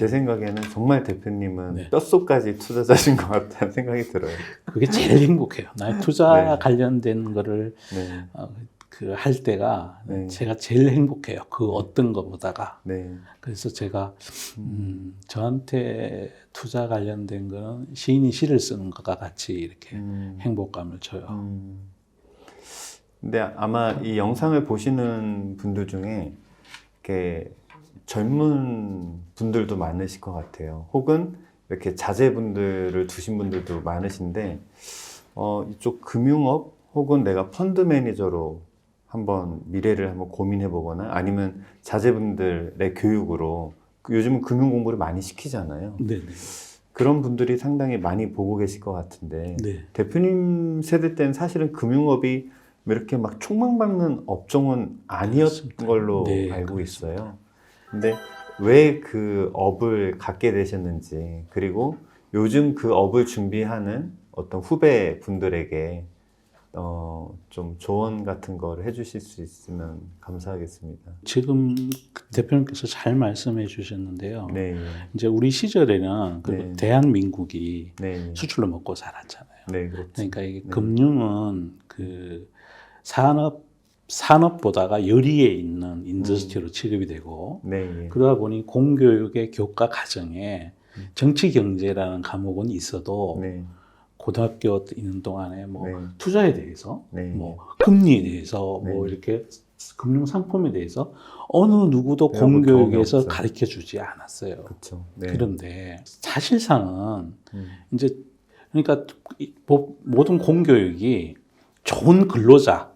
제 생각에는 정말 대표님은 네. 뼛속까지 투자자신 것 같다는 생각이 들어요. 그게 제일 행복해요. 나의 투자 네. 관련된 거를 네. 그 할 때가 네. 제가 제일 행복해요. 그 어떤 것보다가. 네. 그래서 제가 저한테 투자 관련된 거는 시인이 시를 쓰는 것과 같이 이렇게 행복감을 줘요. 근데 아마 이 영상을 보시는 분들 중에 이렇게 젊은 분들도 많으실 것 같아요. 혹은 이렇게 자제분들을 두신 분들도 많으신데 이쪽 금융업 혹은 내가 펀드 매니저로 한번 미래를 한번 고민해 보거나 아니면 자제분들의 교육으로 요즘은 금융 공부를 많이 시키잖아요. 네네. 그런 분들이 상당히 많이 보고 계실 것 같은데 네. 대표님 세대 때는 사실은 금융업이 이렇게 막 촉망받는 업종은 아니었던 그렇습니다. 걸로 네, 알고 그렇습니다. 있어요. 근데 왜 그 업을 갖게 되셨는지, 그리고 요즘 그 업을 준비하는 어떤 후배 분들에게 좀 조언 같은 거를 해주실 수 있으면 감사하겠습니다. 지금 대표님께서 잘 말씀해 주셨는데요. 네, 이제 우리 시절에는 그리고 네. 대한민국이 네, 수출로 먹고 살았잖아요. 네, 그렇죠. 그러니까 이게 네. 금융은 그 산업보다가 열의에 있는 인더스트리로 취급이 되고 네, 그러다 보니 공교육의 교과 과정에 정치 경제라는 과목은 있어도 네, 고등학교 있는 동안에 뭐 네. 투자에 대해서 네. 뭐 금리에 대해서 뭐 네. 이렇게 금융 상품에 대해서 어느 누구도 배워볼 경험이 공교육에서 없죠. 가르쳐 주지 않았어요. 그렇죠. 네. 그런데 사실상은 이제 그러니까 모든 공교육이 좋은 근로자,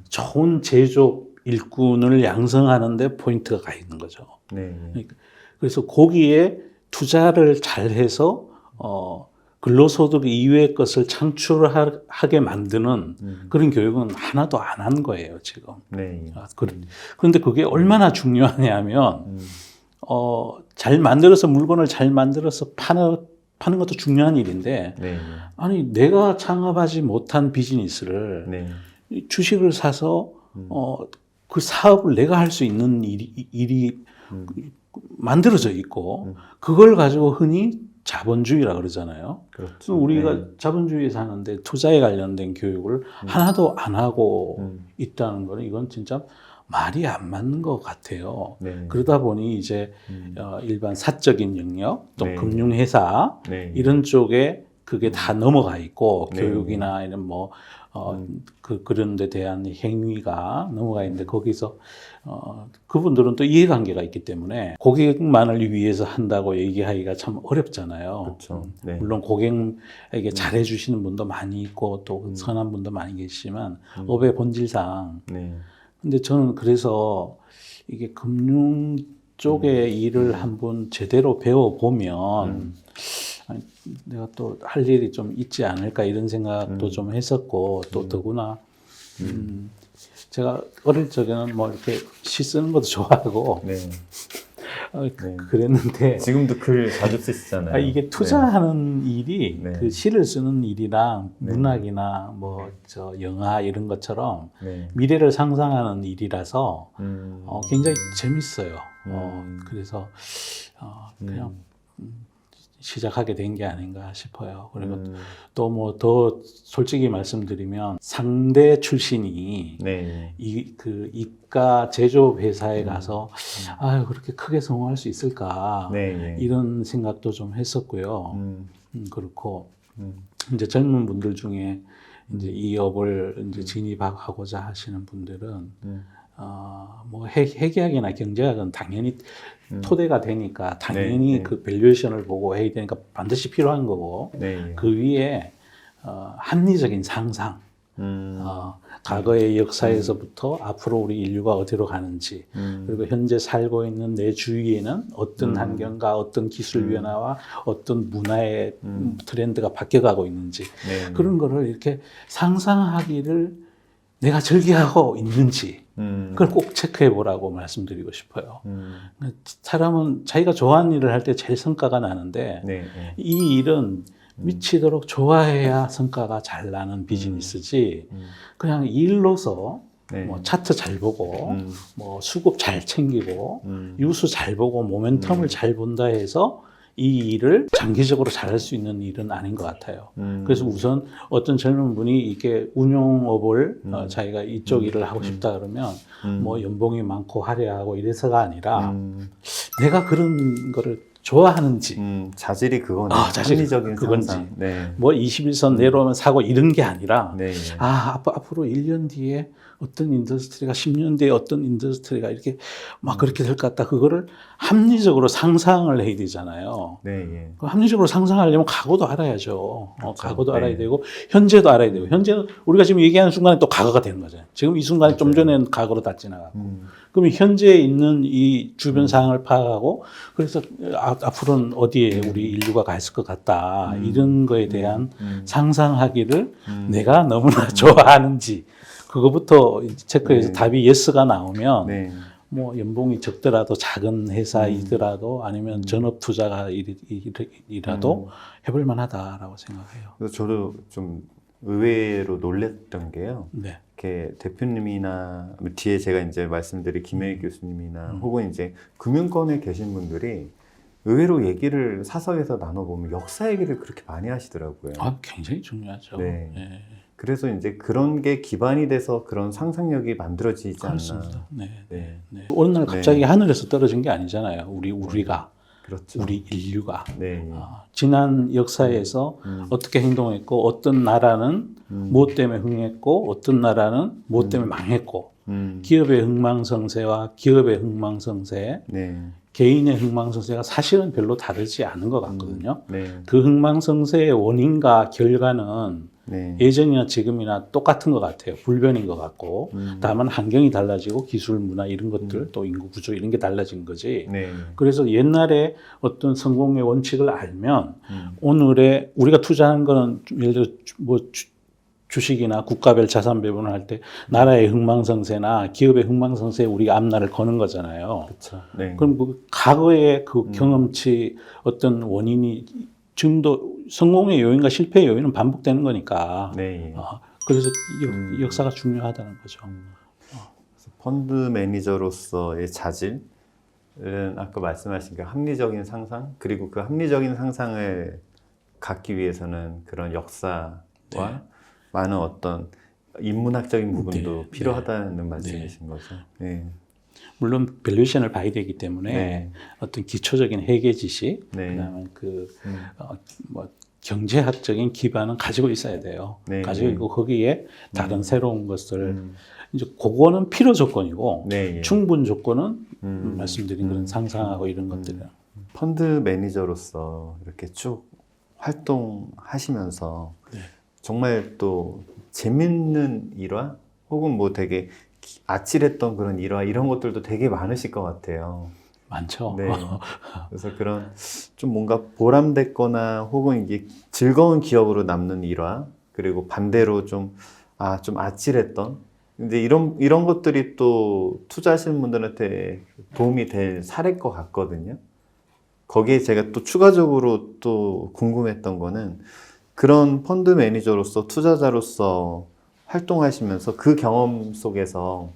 좋은 제조업 일꾼을 양성하는 데 포인트가 가 있는 거죠. 네. 그러니까 그래서 거기에 투자를 잘해서 근로소득 이외의 것을 창출하게 만드는 그런 교육은 하나도 안 한 거예요, 지금. 네. 그런데 그게 얼마나 중요하냐면, 잘 만들어서 물건을 잘 만들어서 파는 것도 중요한 일인데, 네. 아니, 내가 창업하지 못한 비즈니스를 네. 주식을 사서, 그 사업을 내가 할 수 있는 일이 만들어져 있고, 그걸 가지고 흔히 자본주의라 그러잖아요. 그렇죠. 우리가 네. 자본주의에 사는데 투자에 관련된 교육을 하나도 안 하고 있다는 거는 이건 진짜 말이 안 맞는 것 같아요. 네. 그러다 보니 이제 일반 사적인 영역, 또 네. 금융회사 네. 이런 쪽에 그게 다 넘어가 있고 네. 교육이나 이런 뭐 그런 데 대한 행위가 넘어가 있는데 거기서 그분들은 또 이해관계가 있기 때문에 고객만을 위해서 한다고 얘기하기가 참 어렵잖아요. 그렇죠. 네. 물론 고객에게 잘해 주시는 분도 많이 있고 또 선한 분도 많이 계시지만 업의 본질상 네. 근데 저는 그래서 이게 금융 쪽의 일을 한번 제대로 배워보면 아니, 내가 또 할 일이 좀 있지 않을까 이런 생각도 좀 했었고 또 더구나 제가 어릴 적에는 뭐 이렇게 시 쓰는 것도 좋아하고 네. 그랬는데 지금도 글 자주 쓰시잖아요. 이게 투자하는 일이 네. 그 시를 쓰는 일이랑 네. 문학이나 뭐 저 영화 이런 것처럼 네. 미래를 상상하는 일이라서 굉장히 재밌어요. 그래서 그냥 시작하게 된 게 아닌가 싶어요. 그리고 또 뭐 더 솔직히 말씀드리면 상대 출신이 네. 그 이과 제조업 회사에 가서 아유 그렇게 크게 성공할 수 있을까 네. 이런 생각도 좀 했었고요. 그렇고 이제 젊은 분들 중에 이제 이 업을 이제 진입하고자 하시는 분들은 뭐 회계학이나 경제학은 당연히 토대가 되니까 당연히 네. 그 밸류에이션을 보고 해야 되니까 반드시 필요한 거고 네. 그 위에 합리적인 상상 과거의 역사에서부터 앞으로 우리 인류가 어디로 가는지 그리고 현재 살고 있는 내 주위에는 어떤 환경과 어떤 기술 변화와 어떤 문화의 트렌드가 바뀌어가고 있는지 네. 그런 거를 이렇게 상상하기를 내가 즐겨하고 있는지 그걸 꼭 체크해 보라고 말씀드리고 싶어요. 사람은 자기가 좋아하는 일을 할 때 제일 성과가 나는데 네. 이 일은 미치도록 좋아해야 성과가 잘 나는 비즈니스지 그냥 일로서 네. 뭐 차트 잘 보고 뭐 수급 잘 챙기고 유수 잘 보고 모멘텀을 잘 본다 해서 이 일을 장기적으로 잘할 수 있는 일은 아닌 것 같아요. 그래서 우선 어떤 젊은 분이 이게 운용업을 자기가 이쪽 일을 하고 싶다 그러면 뭐 연봉이 많고 화려하고 이래서가 아니라 내가 그런 거를 좋아하는지 자질이 그거네. 자질이 합리적인 그건지. 상상. 네. 뭐 21선 내려오면 사고 이런 게 아니라 네. 앞으로 1년 뒤에 어떤 인더스트리가 10년 뒤에 어떤 인더스트리가 이렇게 막 그렇게 될 것 같다. 그거를 합리적으로 상상을 해야 되잖아요. 네. 예. 그 합리적으로 상상하려면 과거도 알아야죠. 과거도 네. 알아야 되고 현재도 알아야 되고 현재는 우리가 지금 얘기하는 순간에 또 과거가 되는 거잖아요. 지금 이 순간에 좀 전에는 과거로 다 지나가고 그러면 현재에 있는 이 주변 상황을 파악하고 그래서 앞으로는 어디에 우리 인류가 가 있을 것 같다. 이런 거에 대한 상상하기를 내가 너무나 좋아하는지 그거부터 체크해서 답이 예스가 나오면 네. 뭐 연봉이 적더라도 작은 회사이더라도 아니면 전업 투자가 이라도 해볼 만하다라고 생각해요. 그래서 저도 좀 의외로 놀랬던 게요. 네. 이렇게 대표님이나 뒤에 제가 이제 말씀드린 김혜희 교수님이나 혹은 이제 금융권에 계신 분들이 의외로 얘기를 사석에서 나눠보면 역사 얘기를 그렇게 많이 하시더라고요. 굉장히 중요하죠. 네. 네. 그래서 이제 그런 게 기반이 돼서 그런 상상력이 만들어지지 않나. 그렇습니다. 네. 네. 네. 어느 날 갑자기 하늘에서 떨어진 게 아니잖아요. 우리가. 그렇죠. 우리 인류가. 네. 지난 역사에서 어떻게 행동했고 어떤 나라는 무엇 때문에 흥했고 어떤 나라는 무엇 때문에 망했고 기업의 흥망성쇠와 기업의 흥망성쇠 네. 개인의 흥망성쇠가 사실은 별로 다르지 않은 것 같거든요. 네. 그 흥망성쇠의 원인과 결과는 네. 예전이나 지금이나 똑같은 것 같아요. 불변인 것 같고 다만 환경이 달라지고 기술, 문화 이런 것들 또 인구 구조 이런 게 달라진 거지. 네. 그래서 옛날에 어떤 성공의 원칙을 알면 오늘의 우리가 투자하는 거는 예를 들어 뭐 주식이나 국가별 자산 배분을 할 때 나라의 흥망성쇠나 기업의 흥망성쇠에 우리가 앞날을 거는 거잖아요. 그렇죠. 네. 그럼 그 과거의 그 경험치 어떤 원인이 지금도 성공의 요인과 실패의 요인은 반복되는 거니까. 네. 그래서 이 역사가 중요하다는 거죠. 펀드 매니저로서의 자질은 아까 말씀하신 그 합리적인 상상 그리고 그 합리적인 상상을 갖기 위해서는 그런 역사와 많은 어떤 인문학적인 부분도 필요하다는 말씀이신 거죠. 네. 물론 밸류에이션을 봐야 되기 때문에 어떤 기초적인 회계 지식, 그다음에 뭐 경제학적인 기반은 가지고 있어야 돼요. 가지고 있고 거기에 다른 새로운 것을 이제 그거는 필요 조건이고 충분 조건은 말씀드린 그런 상상하고 이런 것들은 펀드 매니저로서 이렇게 쭉 활동하시면서 정말 또 재밌는 일화 혹은 뭐 되게 아찔했던 그런 일화 이런 것들도 되게 많으실 것 같아요. 많죠. 네. 그래서 그런 좀 뭔가 보람됐거나 혹은 이게 즐거운 기억으로 남는 일화 그리고 반대로 좀 아찔했던 근데 이런 것들이 또 투자하시는 분들한테 도움이 될 사례일 것 같거든요. 거기에 제가 또 추가적으로 또 궁금했던 거는 그런 펀드 매니저로서 투자자로서 활동하시면서 그 경험 속에서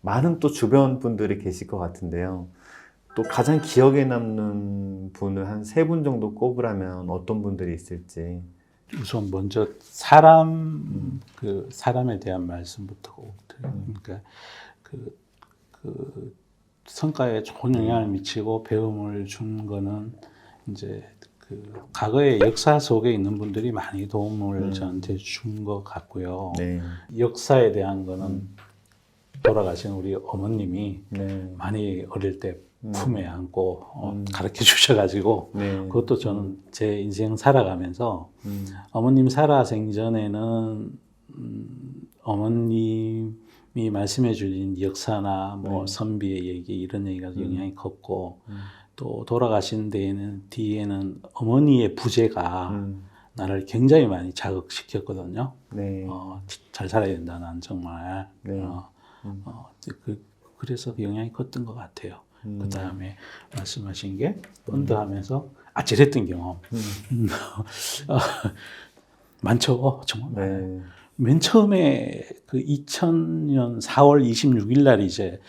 많은 또 주변 분들이 계실 것 같은데요. 또 가장 기억에 남는 분을 한 3분 정도 꼽으라면 어떤 분들이 있을지. 우선 먼저 사람에 대한 말씀부터 꼭 드려요. 그러니까 그 성과에 좋은 영향을 미치고 배움을 준 거는 이제 그 과거의 역사 속에 있는 분들이 많이 도움을 저한테 준 것 같고요. 역사에 대한 거는 돌아가신 우리 어머님이 많이 어릴 때 품에 안고 가르쳐 주셔가지고 그것도 저는 제 인생 살아가면서 어머님 살아생 전에는 어머님이 말씀해 주신 역사나 뭐 선비의 얘기 이런 얘기가 영향이 컸고 또 돌아가신 뒤에는 어머니의 부재가 나를 굉장히 많이 자극시켰거든요. 잘 살아야 된다, 난 정말. 그래서 영향이 컸던 것 같아요. 그 다음에 말씀하신 게 펀드 하면서 아찔했던 경험. 많죠. 정말 많아요. 맨 처음에 그 2000년 4월 26일 날 이제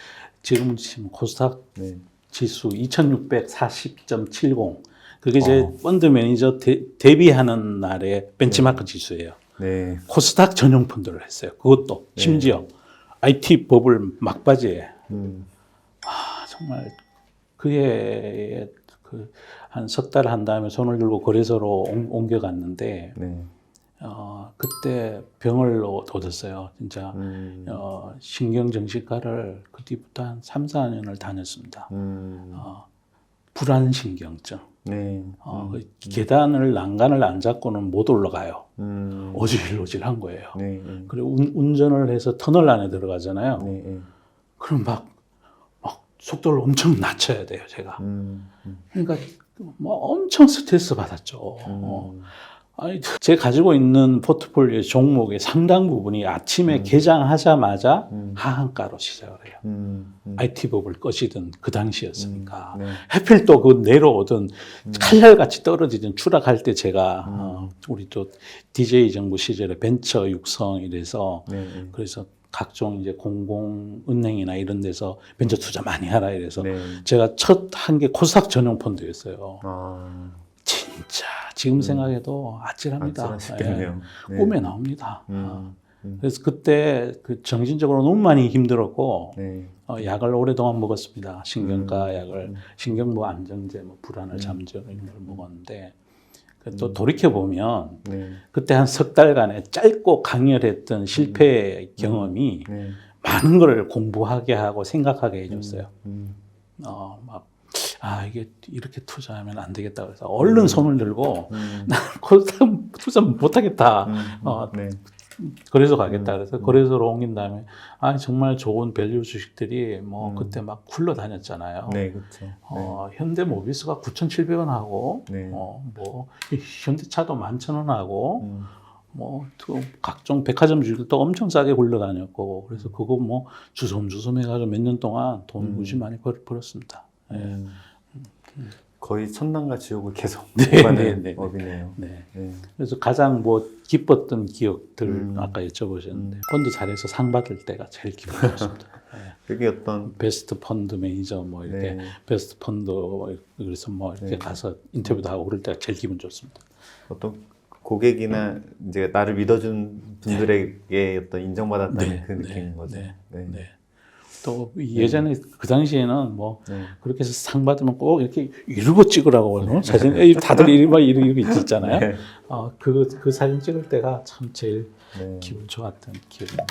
지금 코스닥 네. 지수 2640.70 그게 이제 펀드 매니저 데뷔하는 날의 벤치마크 지수예요. 네. 코스닥 전용 펀드를 했어요. 그것도 심지어 IT 버블 막바지에 정말 그게 한 석 달 한 다음에 손을 들고 거래소로 옮겨갔는데 네. 그때 병을 얻었어요. 진짜 신경정신과를 그 뒤부터 한 3, 4년을 다녔습니다. 불안신경증. 네. 그 계단을 난간을 안 잡고는 못 올라가요. 어질어질한 거예요. 네. 그리고 운전을 해서 터널 안에 들어가잖아요. 네. 그럼 막 속도를 엄청 낮춰야 돼요, 제가. 그러니까 뭐 엄청 스트레스 받았죠. 아니, 제가 가지고 있는 포트폴리오 종목의 상당 부분이 아침에 개장하자마자 하한가로 시작을 해요. IT 버블 꺼지던 그 당시였으니까. 네. 하필 또 그 내려오던 칼날같이 떨어지던 추락할 때 제가 우리 또 DJ 정부 시절에 벤처 육성 이래서 네. 그래서 각종 이제 공공은행이나 이런 데서 벤처 투자 많이 하라 이래서 네. 제가 첫 한 게 코스닥 전용 펀드였어요. 아, 진짜 지금 생각해도 아찔합니다. 아찔하시겠네요. 예. 네. 꿈에 나옵니다. 그래서 그때 그 정신적으로 너무 많이 힘들었고 네. 약을 오랫동안 먹었습니다. 신경과 약을 신경부 안정제, 뭐 불안을 잠재워 이런 걸 먹었는데 또 돌이켜 보면 네. 그때 한 석 달간의 짧고 강렬했던 실패 경험이 네. 많은 걸 공부하게 하고 생각하게 해줬어요. 이게 이렇게 투자하면 안 되겠다 그래서 얼른 손을 들고 나는 코스닥 투자 못하겠다. 네. 거래소 가겠다 그래서 거래소로 옮긴 다음에 정말 좋은 밸류 주식들이 뭐 그때 막 굴러다녔잖아요. 네, 그렇죠. 현대모비스가 9,700원 하고 네. 뭐 현대차도 11,000원 하고 뭐 또 각종 백화점 주식도 엄청 싸게 굴러다녔고 그래서 그거 뭐 주섬주섬 해가지고 몇 년 동안 돈 무지 많이 벌었습니다. 예. 거의 천당과 지옥을 계속 네, 가는 네, 네. 업이네요. 네. 네. 그래서 가장 뭐 기뻤던 기억들 아까 여쭤보셨는데 펀드 잘해서 상 받을 때가 제일 기분 좋습니다. 그게 어떤 베스트 펀드 매니저 뭐 이렇게 네. 베스트 펀드 그래서 뭐 이렇게 가서 인터뷰도 하고 그럴 때가 제일 기분 좋습니다. 어떤 고객이나 이제 나를 믿어준 분들에게 어떤 인정받았다는 그 느낌인 거죠. 네. 또 예전에 그 당시에는 뭐 그렇게 해서 상 받으면 꼭 이렇게 이러고 찍으라고 사진 다들 이러고 있잖아요. 네. 그 사진 찍을 때가 참 제일 네. 기분 좋았던 기억입니다.